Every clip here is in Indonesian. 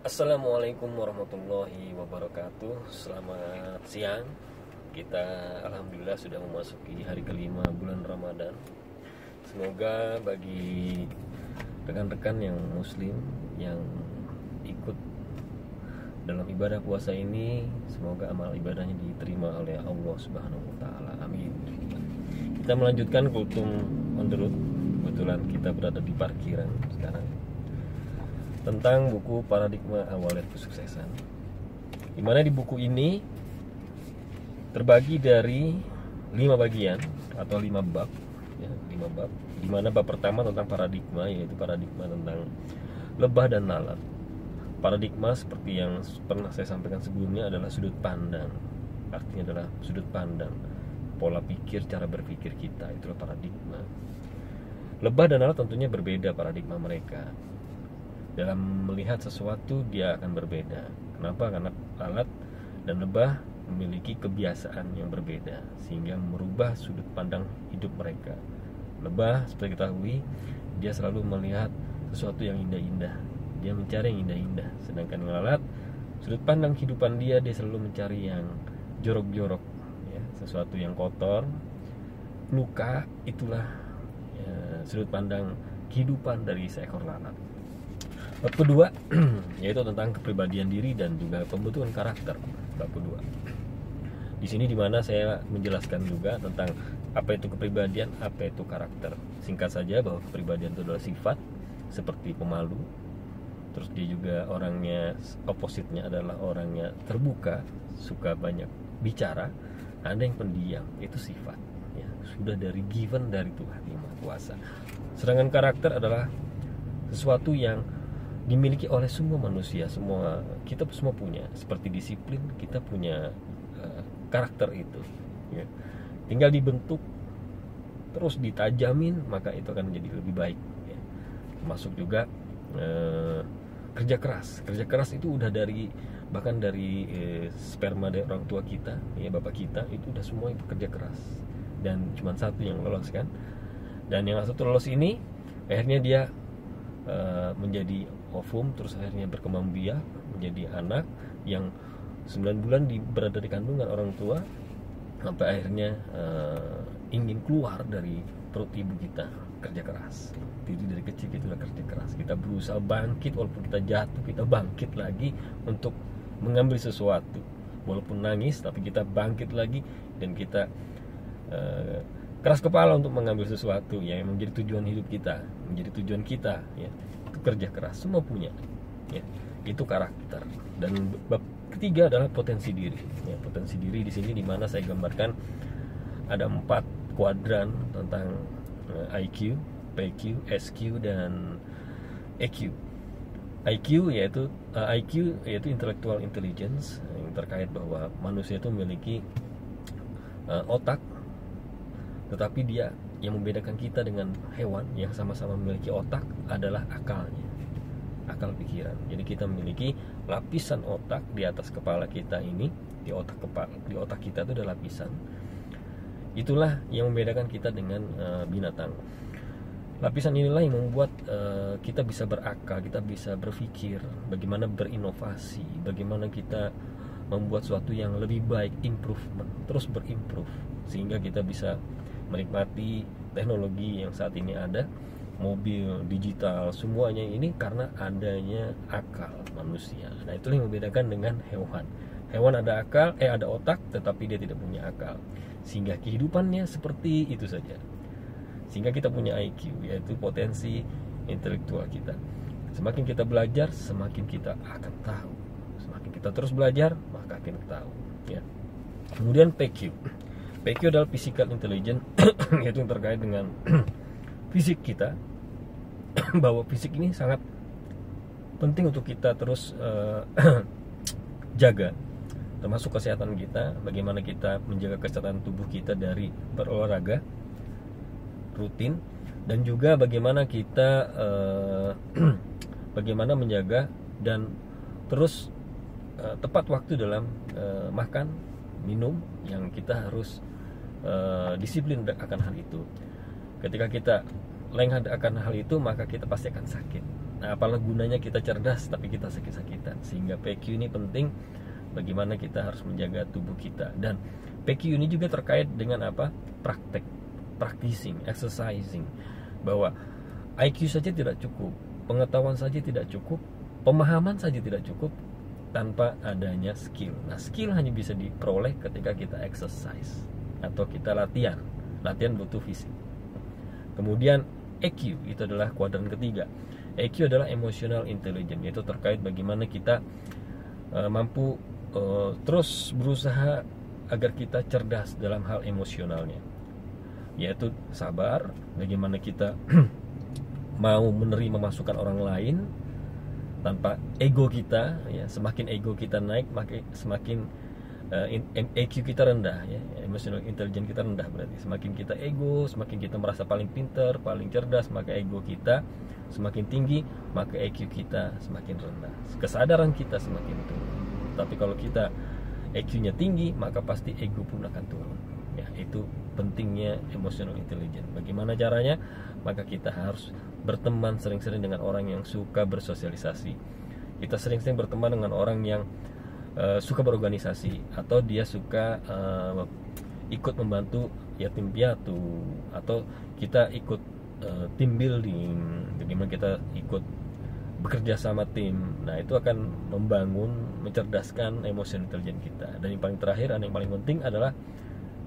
Assalamualaikum warahmatullahi wabarakatuh. Selamat siang. Kita alhamdulillah sudah memasuki hari kelima bulan Ramadan. Semoga bagi rekan-rekan yang muslim yang ikut dalam ibadah puasa ini, semoga amal ibadahnya diterima oleh Allah Subhanahu wa taala. Amin. Kita melanjutkan kultum on the road. Kebetulan kita berada di parkiran sekarang, tentang buku Paradigma Awalnya Kesuksesan, di mana di buku ini terbagi dari 5 bagian atau 5 bab, ya, 5 bab. Di mana bab pertama tentang paradigma, yaitu paradigma tentang lebah dan lalat. Paradigma seperti yang pernah saya sampaikan sebelumnya adalah sudut pandang. Artinya adalah sudut pandang, pola pikir, cara berpikir kita, itulah paradigma. Lebah dan lalat tentunya berbeda paradigma mereka. Dalam melihat sesuatu dia akan berbeda. Kenapa? Karena lalat dan lebah memiliki kebiasaan yang berbeda, sehingga merubah sudut pandang hidup mereka. Lebah, seperti kita ketahui, dia selalu melihat sesuatu yang indah-indah, dia mencari yang indah-indah. Sedangkan lalat, sudut pandang kehidupan dia selalu mencari yang jorok-jorok, ya, sesuatu yang kotor, luka. Itulah ya, sudut pandang kehidupan dari seekor lalat. Bab kedua yaitu tentang kepribadian diri dan juga pembentukan karakter. Bab kedua. Di sini dimana saya menjelaskan juga tentang apa itu kepribadian, apa itu karakter. Singkat saja bahwa kepribadian itu adalah sifat seperti pemalu. Terus dia juga orangnya, opositnya adalah orangnya terbuka, suka banyak bicara. Ada yang pendiam, itu sifat. Ya, sudah dari given dari Tuhan Yang Maha Kuasa. Sedangkan karakter adalah sesuatu yang dimiliki oleh semua manusia, kita semua punya. Seperti disiplin, kita punya karakter itu, ya. Tinggal dibentuk, terus ditajamin, maka itu akan menjadi lebih baik, ya. Termasuk juga kerja keras. Kerja keras itu udah bahkan dari sperma dari orang tua kita, ya, bapak kita, itu udah semua itu kerja keras. Dan cuma satu yang lolos kan. Dan yang satu lolos ini akhirnya dia menjadi ovum, terus akhirnya berkembang biak menjadi anak yang 9 bulan berada di kandungan orang tua, sampai akhirnya ingin keluar dari perut ibu kita. Kerja keras. Jadi dari kecil itulah kerja keras. Kita berusaha bangkit, walaupun kita jatuh, kita bangkit lagi untuk mengambil sesuatu. Walaupun nangis, tapi kita bangkit lagi dan kita keras kepala untuk mengambil sesuatu yang menjadi tujuan hidup kita, menjadi tujuan kita, ya. Itu kerja keras, semua punya, ya. Itu karakter. Dan bab ketiga adalah potensi diri, ya. Potensi diri di sini dimana saya gambarkan ada 4 kuadran tentang IQ, PQ, SQ, dan EQ. IQ yaitu intellectual intelligence, yang terkait bahwa manusia itu memiliki otak. Tetapi dia yang membedakan kita dengan hewan yang sama-sama memiliki otak adalah akalnya, akal pikiran. Jadi kita memiliki lapisan otak di atas kepala kita ini, di otak kita itu ada lapisan. Itulah yang membedakan kita dengan binatang. Lapisan inilah yang membuat kita bisa berakal, kita bisa berpikir, bagaimana berinovasi, bagaimana kita membuat sesuatu yang lebih baik, improvement, terus berimprove, sehingga kita bisa menikmati teknologi yang saat ini ada, mobil, digital, semuanya ini karena adanya akal manusia. Nah, itulah yang membedakan dengan hewan. Hewan ada akal, ada otak, tetapi dia tidak punya akal. Sehingga kehidupannya seperti itu saja. Sehingga kita punya IQ, yaitu potensi intelektual kita. Semakin kita belajar, semakin kita akan tahu. Semakin kita terus belajar, maka akan tahu, ya. Kemudian PQ. PQ adalah physical intelligence, yaitu yang terkait dengan fisik kita. Bahwa fisik ini sangat penting untuk kita terus jaga, termasuk kesehatan kita. Bagaimana kita menjaga kesehatan tubuh kita dari berolahraga rutin, dan juga bagaimana kita bagaimana menjaga dan terus tepat waktu dalam makan, minum, yang kita harus disiplin akan hal itu. Ketika kita lengah akan hal itu, maka kita pasti akan sakit. Nah, apalah gunanya kita cerdas tapi kita sakit-sakitan. Sehingga PQ ini penting, bagaimana kita harus menjaga tubuh kita. Dan PQ ini juga terkait dengan apa? Praktek, practicing, exercising. Bahwa IQ saja tidak cukup, pengetahuan saja tidak cukup, pemahaman saja tidak cukup tanpa adanya skill. Nah, skill hanya bisa diperoleh ketika kita exercise atau kita latihan. Latihan butuh fisik. Kemudian EQ itu adalah kuadran ketiga. EQ adalah emotional intelligence, yaitu terkait bagaimana kita mampu terus berusaha agar kita cerdas dalam hal emosionalnya, yaitu sabar, bagaimana kita mau menerima masukan orang lain tanpa ego kita, ya. Semakin ego kita naik, semakin EQ kita rendah, ya. Emotional intelligence kita rendah. Berarti semakin kita ego, semakin kita merasa paling pintar, paling cerdas, maka ego kita semakin tinggi, maka EQ kita semakin rendah, kesadaran kita semakin turun. Tapi kalau kita EQ-nya tinggi, maka pasti ego pun akan turun, ya. Itu pentingnya emotional intelligence. Bagaimana caranya? Maka kita harus berteman sering-sering dengan orang yang suka bersosialisasi. Kita sering-sering berteman dengan orang yang suka berorganisasi, atau dia suka ikut membantu yatim piatu, atau kita ikut team building, bagaimana kita ikut bekerja sama tim. Nah, itu akan membangun, mencerdaskan emotional intelligence kita. Dan yang paling terakhir dan yang paling penting adalah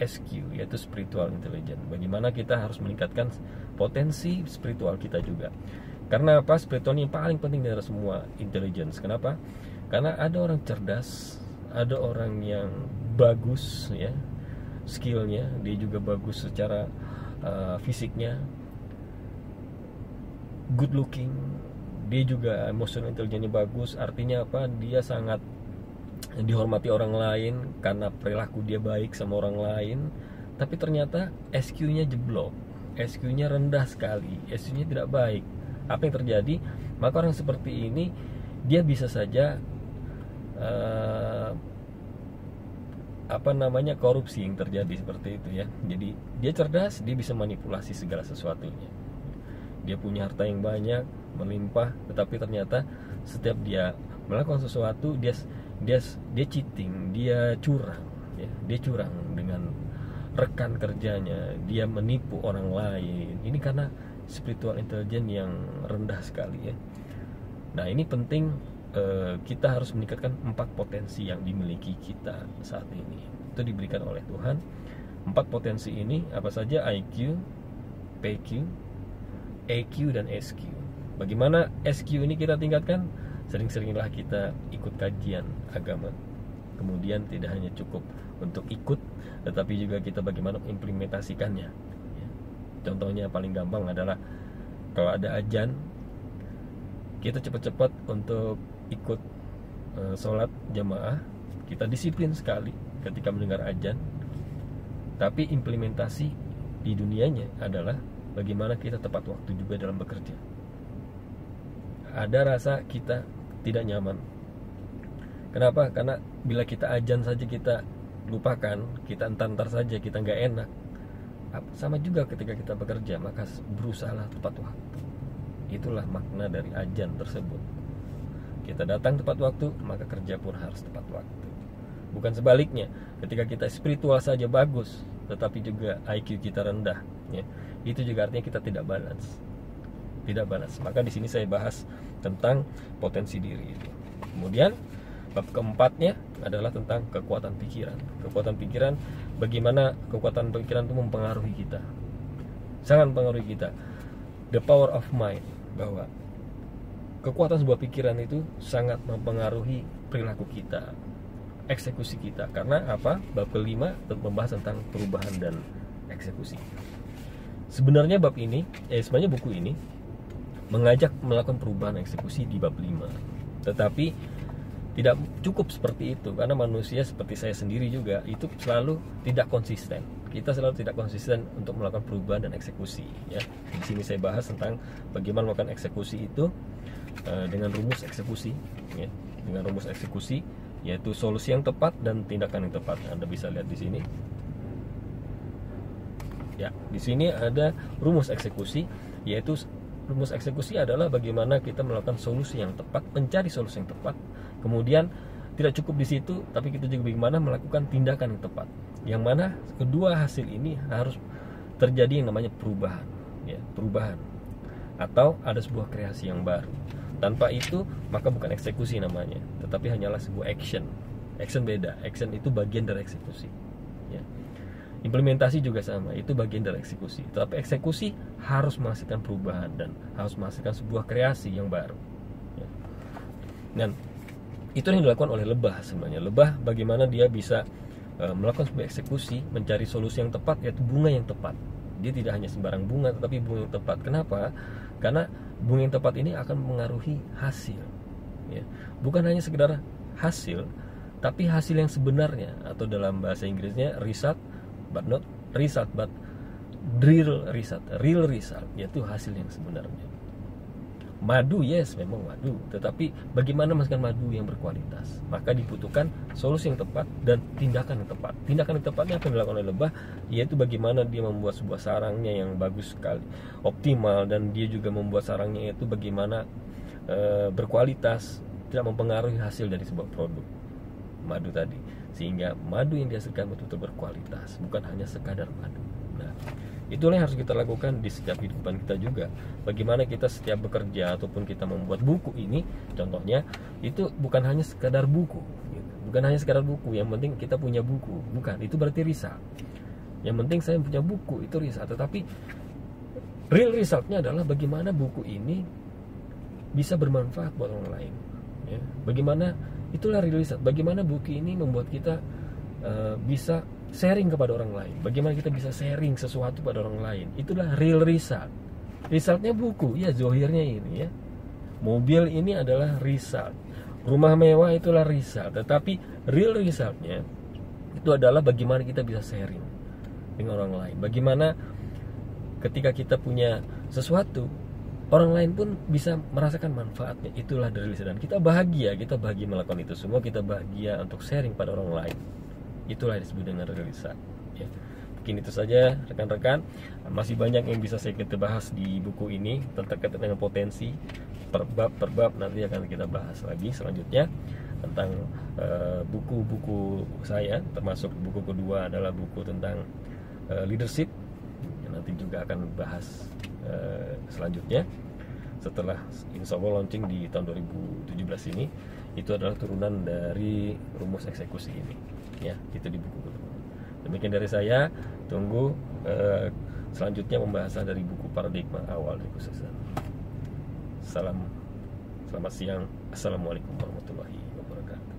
SQ, yaitu spiritual intelligence. Bagaimana kita harus meningkatkan potensi spiritual kita juga. Karena apa? Spiritual ini paling penting dari semua intelligence. Kenapa? Karena ada orang cerdas, ada orang yang bagus, ya, skillnya, dia juga bagus secara fisiknya, good looking, dia juga emotional intelligence-nya bagus. Artinya apa? Dia sangat dihormati orang lain karena perilaku dia baik sama orang lain. Tapi ternyata SQ-nya jeblok, SQ-nya rendah sekali, SQ-nya tidak baik. Apa yang terjadi? Maka orang seperti ini dia bisa saja korupsi yang terjadi seperti itu, ya. Jadi dia cerdas, dia bisa manipulasi segala sesuatunya. Dia punya harta yang banyak, melimpah, tetapi ternyata setiap dia melakukan sesuatu, dia cheating, dia curang, ya. Dia curang dengan rekan kerjanya, dia menipu orang lain. Ini karena spiritual intelligence yang rendah sekali, ya. Nah, ini penting. Kita harus meningkatkan 4 potensi yang dimiliki kita saat ini. Itu diberikan oleh Tuhan. 4 potensi ini apa saja? IQ, PQ, EQ, dan SQ. Bagaimana SQ ini kita tingkatkan? Sering-seringlah kita ikut kajian agama. Kemudian tidak hanya cukup untuk ikut, tetapi juga kita bagaimana mengimplementasikannya, ya. Contohnya paling gampang adalah kalau ada azan, kita cepat-cepat untuk ikut sholat jamaah. Kita disiplin sekali ketika mendengar azan. Tapi implementasi di dunianya adalah bagaimana kita tepat waktu juga dalam bekerja. Ada rasa kita tidak nyaman. Kenapa? Karena bila kita azan saja kita lupakan, kita entar saja, kita nggak enak. Sama juga ketika kita bekerja, maka berusahalah tepat waktu. Itulah makna dari azan tersebut. Kita datang tepat waktu, maka kerja pun harus tepat waktu. Bukan sebaliknya, ketika kita spiritual saja bagus, tetapi juga IQ kita rendah, ya. Itu juga artinya kita tidak balance. Tidak balance. Maka di sini saya bahas tentang potensi diri itu. Kemudian bab keempatnya adalah tentang kekuatan pikiran. Kekuatan pikiran, bagaimana kekuatan pikiran itu mempengaruhi kita. Sangat mempengaruhi kita. The power of mind, bahwa kekuatan sebuah pikiran itu sangat mempengaruhi perilaku kita, eksekusi kita. Karena apa? Bab kelima membahas tentang perubahan dan eksekusi. Sebenarnya bab ini, sebenarnya buku ini mengajak melakukan perubahan eksekusi di bab 5. Tetapi tidak cukup seperti itu, karena manusia seperti saya sendiri juga itu selalu tidak konsisten. Kita selalu tidak konsisten untuk melakukan perubahan dan eksekusi, ya. Di sini saya bahas tentang bagaimana melakukan eksekusi itu dengan rumus eksekusi, ya. Dengan rumus eksekusi, yaitu solusi yang tepat dan tindakan yang tepat. Anda bisa lihat di sini. Ya, di sini ada rumus eksekusi, yaitu rumus eksekusi adalah bagaimana kita melakukan solusi yang tepat, mencari solusi yang tepat. Kemudian tidak cukup di situ, tapi kita juga bagaimana melakukan tindakan yang tepat. Yang mana kedua hasil ini harus terjadi yang namanya perubahan, ya, perubahan. Atau ada sebuah kreasi yang baru. Tanpa itu maka bukan eksekusi namanya, tetapi hanyalah sebuah action. Action beda, action itu bagian dari eksekusi, ya. Implementasi juga sama, itu bagian dari eksekusi. Tapi eksekusi harus menghasilkan perubahan dan harus menghasilkan sebuah kreasi yang baru, ya. Dan itu yang dilakukan oleh lebah sebenarnya. Lebah bagaimana dia bisa melakukan sebuah eksekusi, mencari solusi yang tepat, yaitu bunga yang tepat. Dia tidak hanya sembarang bunga, tetapi bunga yang tepat. Kenapa? Karena bunga yang tepat ini akan mengaruhi hasil, ya. Bukan hanya sekedar hasil, tapi hasil yang sebenarnya, atau dalam bahasa Inggrisnya result but not result, but real result, yaitu hasil yang sebenarnya. Madu, yes, memang madu, tetapi bagaimana menghasilkan madu yang berkualitas? Maka dibutuhkan solusi yang tepat dan tindakan yang tepat. Tindakan yang tepatnya apa yang dilakukan oleh lebah, yaitu bagaimana dia membuat sebuah sarangnya yang bagus sekali, optimal, dan dia juga membuat sarangnya itu bagaimana berkualitas, tidak mempengaruhi hasil dari sebuah produk madu tadi, sehingga madu yang dihasilkan betul-betul berkualitas, bukan hanya sekadar madu. Nah, itulah yang harus kita lakukan di setiap kehidupan kita juga. Bagaimana kita setiap bekerja ataupun kita membuat buku ini, contohnya itu bukan hanya sekadar buku, gitu. Bukan hanya sekadar buku. Yang penting kita punya buku, bukan. Itu berarti riset. Yang penting saya punya buku, itu riset. Tetapi real resultnya adalah bagaimana buku ini bisa bermanfaat buat orang lain, ya. Bagaimana, itulah real result. Bagaimana buku ini membuat kita bisa sharing kepada orang lain. Bagaimana kita bisa sharing sesuatu pada orang lain. Itulah real result. Resultnya buku, ya, zohirnya ini, ya. Mobil ini adalah result. Rumah mewah itulah result. Tetapi real resultnya itu adalah bagaimana kita bisa sharing dengan orang lain. Bagaimana ketika kita punya sesuatu, orang lain pun bisa merasakan manfaatnya. Itulah dari result. Dan kita bahagia melakukan itu semua. Kita bahagia untuk sharing pada orang lain. Itulah yang disebut dengan result, ya. Mungkin itu saja rekan-rekan. Masih banyak yang bisa kita bahas di buku ini terkait dengan potensi per bab nanti akan kita bahas lagi selanjutnya tentang buku-buku saya, termasuk buku kedua adalah buku tentang leadership yang nanti juga akan bahas selanjutnya setelah insya Allah launching di tahun 2017 ini. Itu adalah turunan dari rumus eksekusi ini, ya. Itu di buku kedua. Demikian dari saya. Tunggu selanjutnya pembahasan dari buku paradigma awal dari kesuksesan. Selamat siang. Assalamualaikum warahmatullahi wabarakatuh.